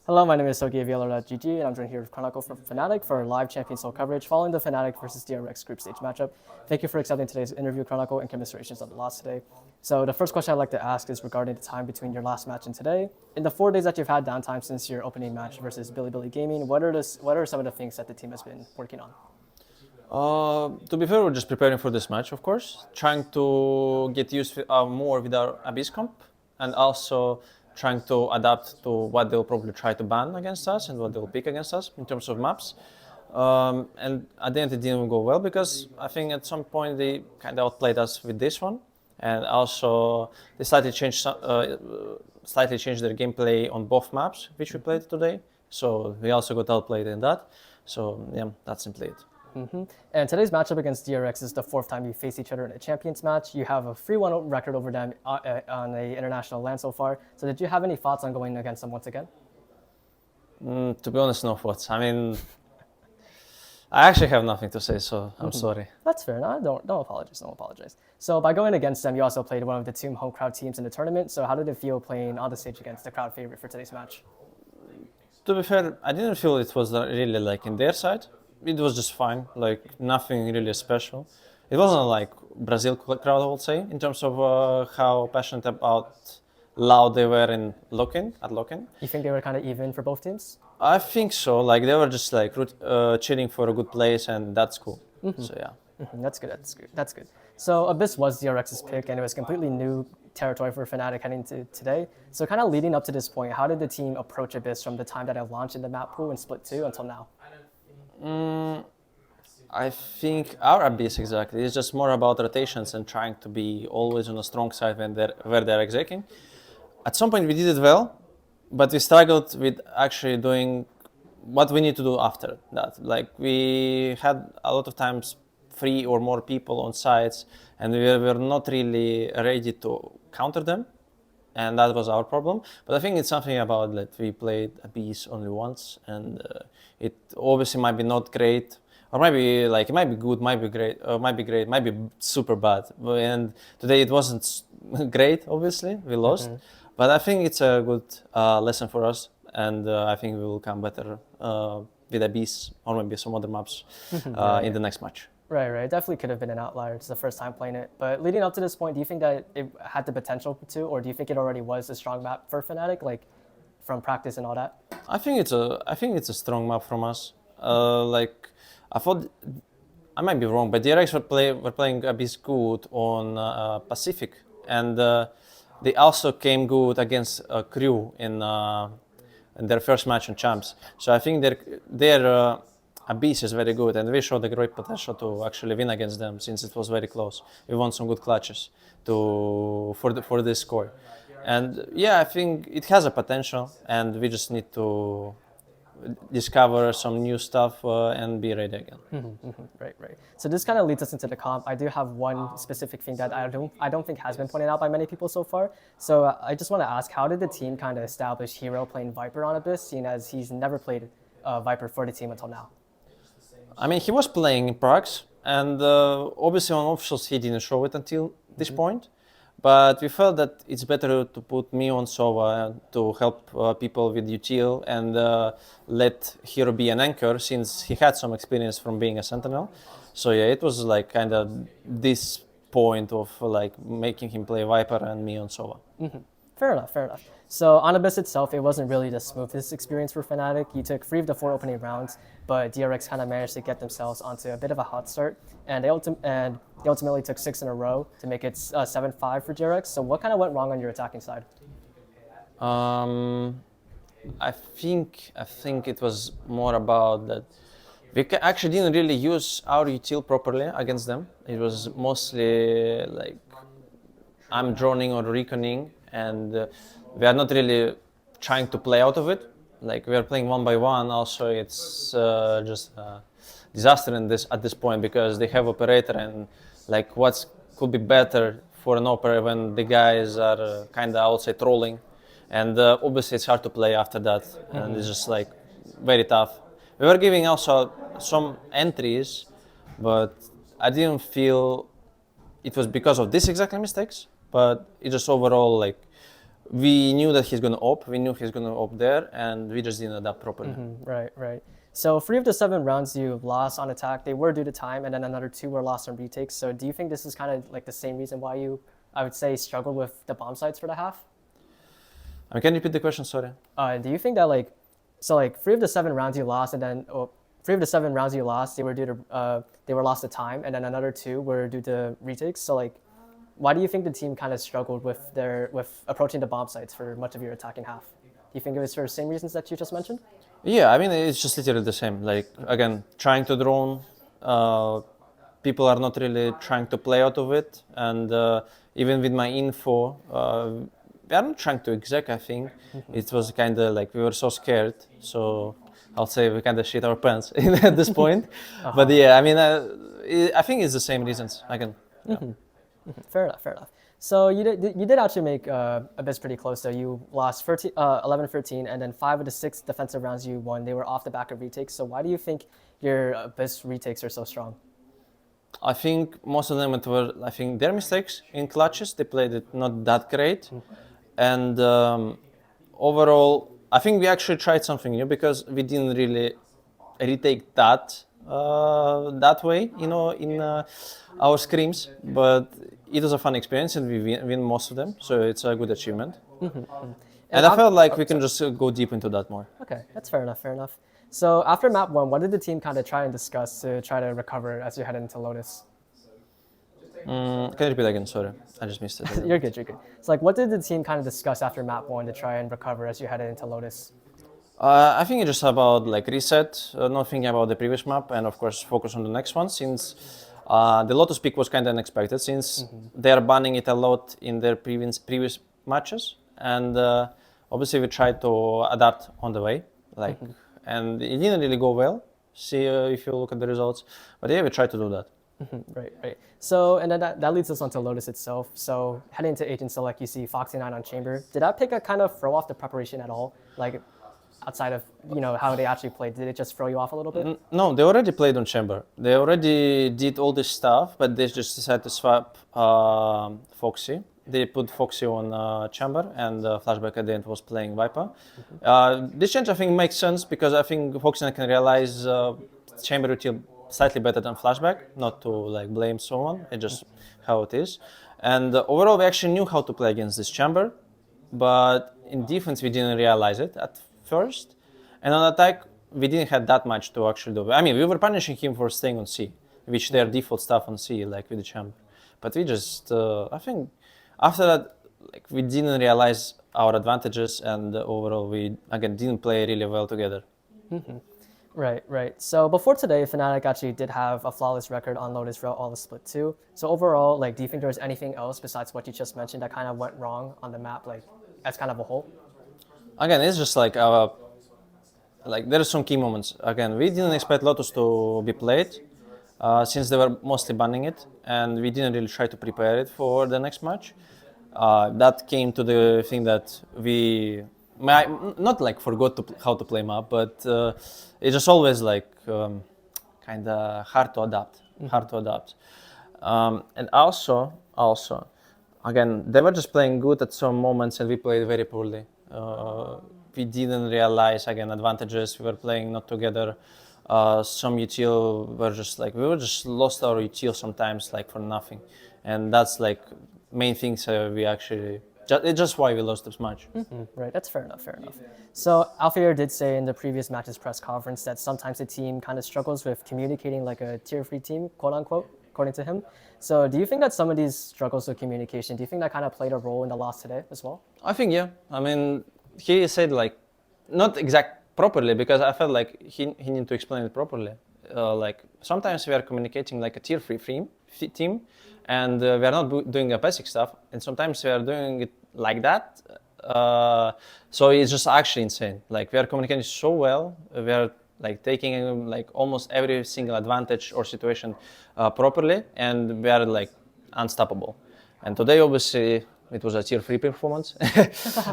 Hello, my name is Sogi Valorant.gg, and I'm joined here with Chronicle from FNATIC for live Champions Seoul coverage following the FNATIC versus DRX group stage matchup. Thank you for accepting today's interview, Chronicle, and commiserations on the loss today. So the first question I'd like to ask is regarding the time between your last match and today. In the 4 days that you've had downtime since your opening match versus Bilibili Gaming, what are some of the things that the team has been working on? To be fair, we're just preparing for this match, of course. Trying to get used more with our Abyss comp, and also trying to adapt to what they'll probably try to ban against us and what they'll pick against us in terms of maps. And at the end, it didn't go well because I think at some point they kind of outplayed us with this one, and also they slightly changed their gameplay on both maps which we played today. So we also got outplayed in that. So yeah, that's simply it. And today's matchup against DRX is the 4th time you face each other in a champions match. You have a 3-1 record over them on the international land so far. So did you have any thoughts on going against them once again? To be honest, no thoughts. I mean, I actually have nothing to say, so I'm sorry. That's fair. No, don't apologize. Don't apologize. So by going against them, you also played one of the 2 home crowd teams in the tournament. So how did it feel playing on the stage against the crowd favorite for today's match? To be fair, I didn't feel it was really like in their side. It was just fine, like nothing really special. It wasn't like Brazil crowd, I would say, in terms of how passionate about loud they were in locking. You think they were kind of even for both teams? I think so. Like they were just like cheering for a good place, and that's cool. So yeah. That's good. That's good. So Abyss was DRX's pick, and it was completely new territory for FNATIC heading to today. So kind of leading up to this point, how did the team approach Abyss from the time that it launched in the map pool and split 2 until now? I think our Abyss exactly is just more about rotations and trying to be always on a strong side where they're executing. At some point we did it well, but we struggled with actually doing what we need to do after that. Like we had a lot of times 3 or more people on sites, and we were not really ready to counter them. And that was our problem. But I think it's something about that we played Abyss only once, and it obviously might be not great, or maybe like it might be good, might be great, might be super bad. And today it wasn't great. Obviously, we lost, but I think it's a good lesson for us, and I think we will come better with Abyss or maybe some other maps in the next match. Right. It definitely could have been an outlier. It's the first time playing it. But leading up to this point, do you think that it had the potential to, or do you think it already was a strong map for FNATIC, like from practice and all that? I think it's a strong map from us. Like I thought, I might be wrong, but DRX were playing Abyss good on Pacific, and they also came good against Crew in their first match on Champs. So I think their Abyss is very good, and we showed a great potential to actually win against them since it was very close. We won some good clutches for this score, and yeah, I think it has a potential, and we just need to discover some new stuff and be ready again. Right. So this kind of leads us into the comp. I do have one specific thing that I don't think has been pointed out by many people so far. So I just want to ask, how did the team kind of establish Hero playing Viper on Abyss, seeing as he's never played Viper for the team until now? I mean, he was playing in Prags, and obviously on officials he didn't show it until this point. But we felt that it's better to put me on Sova to help people with util and let Hero be an anchor, since he had some experience from being a sentinel. So yeah, it was like kind of this point of like making him play Viper and me on Sova. Fair enough. So on Abyss itself, it wasn't really the smoothest experience for FNATIC. You took 3 of the 4 opening rounds, but DRX kind of managed to get themselves onto a bit of a hot start, and they ultimately took 6 in a row to make it 7-5 for DRX. So what kind of went wrong on your attacking side? I think it was more about that we actually didn't really use our util properly against them. It was mostly like I'm droning or reconning, and we are not really trying to play out of it. Like we are playing 1 by 1. Also, it's just a disaster at this point, because they have operator, and like what could be better for an operator when the guys are kind of, I would say, trolling, and obviously it's hard to play after that, and it's just like very tough. We were giving also some entries, but I didn't feel it was because of these exactly mistakes, but it just overall like we knew that he's going to op. We knew he's going to op there, and we just didn't adapt properly. Right, right. So 3 of the 7 rounds you lost on attack, they were due to time, and then another 2 were lost on retakes. So do you think this is kind of like the same reason why you, I would say, struggled with the bomb sites for the half? Can you repeat the question? Sorry. Do you think that like 3 of the 7 rounds you lost, and then 3 of the 7 rounds you lost, they were due to they were lost to time, and then another 2 were due to retakes. So like, why do you think the team kind of struggled with approaching the bomb sites for much of your attacking half? Do you think it was for the same reasons that you just mentioned? Yeah, I mean, it's just literally the same. Like, again, trying to drone, people are not really trying to play out of it. And even with my info, we are not trying to exec, I think. It was kind of like we were so scared. So I'll say we kind of shit our pants at this point. But yeah, I mean, I think it's the same reasons. Again. Yeah. Fair enough, fair enough. So you did actually make Abyss pretty close though. You lost 11-13, and then 5 of the 6 defensive rounds you won, they were off the back of retakes. So why do you think your Abyss retakes are so strong? I think most of them were, I think, their mistakes in clutches. They played it not that great. And overall, I think we actually tried something new because we didn't really retake that way, you know, in our scrims. But it was a fun experience, and we win most of them, so it's a good achievement. And I felt like we can just go deep into that more. Okay, that's fair enough, fair enough. So after map 1, what did the team kind of try and discuss to try to recover as you head into Lotus? Can you repeat again? Sorry, I just missed it. You're good, you're good. So like, what did the team kind of discuss after map 1 to try and recover as you headed into Lotus? I think it's just about like reset, not thinking about the previous map, and of course focus on the next one, since the Lotus pick was kind of unexpected, since they are banning it a lot in their previous matches, and obviously we tried to adapt on the way, like, and it didn't really go well. See if you look at the results, but yeah, we tried to do that. Right, right. So, and then that leads us onto Lotus itself. So heading into Agent Select, you see Foxy9 on Chamber. Did that pick a kind of throw off the preparation at all? Like, outside of, you know, how they actually played, did it just throw you off a little bit? No, they already played on Chamber. They already did all this stuff, but they just decided to swap Foxy. They put Foxy on Chamber, and Flashback at the end was playing Viper. This change, I think, makes sense because I think Foxy can realize Chamber util slightly better than Flashback. Not to like blame someone, it's just how it is. And overall, we actually knew how to play against this Chamber, but in defense, we didn't realize it at first, and on attack we didn't have that much to actually do. I mean, we were punishing him for staying on C, which their default stuff on C, like with the chamber. But we just, I think, after that, like we didn't realize our advantages, and overall we again didn't play really well together. Right, right. So before today, FNATIC actually did have a flawless record on Lotus throughout all the split too. So overall, like, do you think there was anything else besides what you just mentioned that kind of went wrong on the map, like as kind of a whole? Again, it's just like there are some key moments. Again, we didn't expect Lotus to be played since they were mostly banning it, and we didn't really try to prepare it for the next match. That came to the thing that we not like forgot how to play map, but it's just always like kind of hard to adapt. And also, again, they were just playing good at some moments, and we played very poorly. We didn't realize, again, advantages. We were playing not together. Some util were just like, we were just lost our util sometimes, like for nothing. And that's like main things we actually, it's just why we lost this match. Right, that's fair enough, fair enough. So Alfier did say in the previous match's press conference that sometimes the team kind of struggles with communicating like a tier 3 team, quote unquote, according to him. So do you think that some of these struggles with communication, do you think that kind of played a role in the loss today as well? I think, yeah. I mean, he said like, not exact properly, because I felt like he needed to explain it properly. Like sometimes we are communicating like a tier 3 team, and we are not doing the basic stuff, and sometimes we are doing it like that. So it's just actually insane. Like we are communicating so well, we are like taking like almost every single advantage or situation properly, and we are like unstoppable. And today, obviously, it was a tier 3 performance,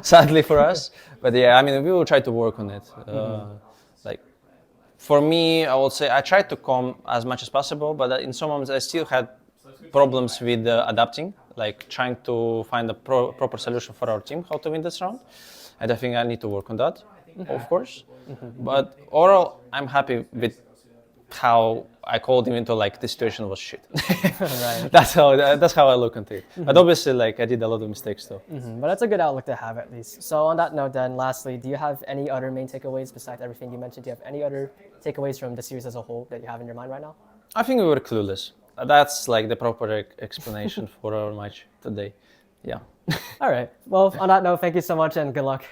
sadly for us. But yeah, I mean, we will try to work on it. Like for me, I would say I tried to calm as much as possible, but in some moments I still had problems with adapting. like trying to find a proper solution for our team how to win this round. And I think I need to work on that, of course. But overall, I'm happy with how I called him into like the situation was shit. Right. That's how I look into it. But obviously, like I did a lot of mistakes too. But that's a good outlook to have at least. So on that note, then lastly, do you have any other main takeaways besides everything you mentioned? Do you have any other takeaways from the series as a whole that you have in your mind right now? I think we were clueless. That's like the proper explanation for our match today. Yeah. All right. Well, on that note, thank you so much and good luck.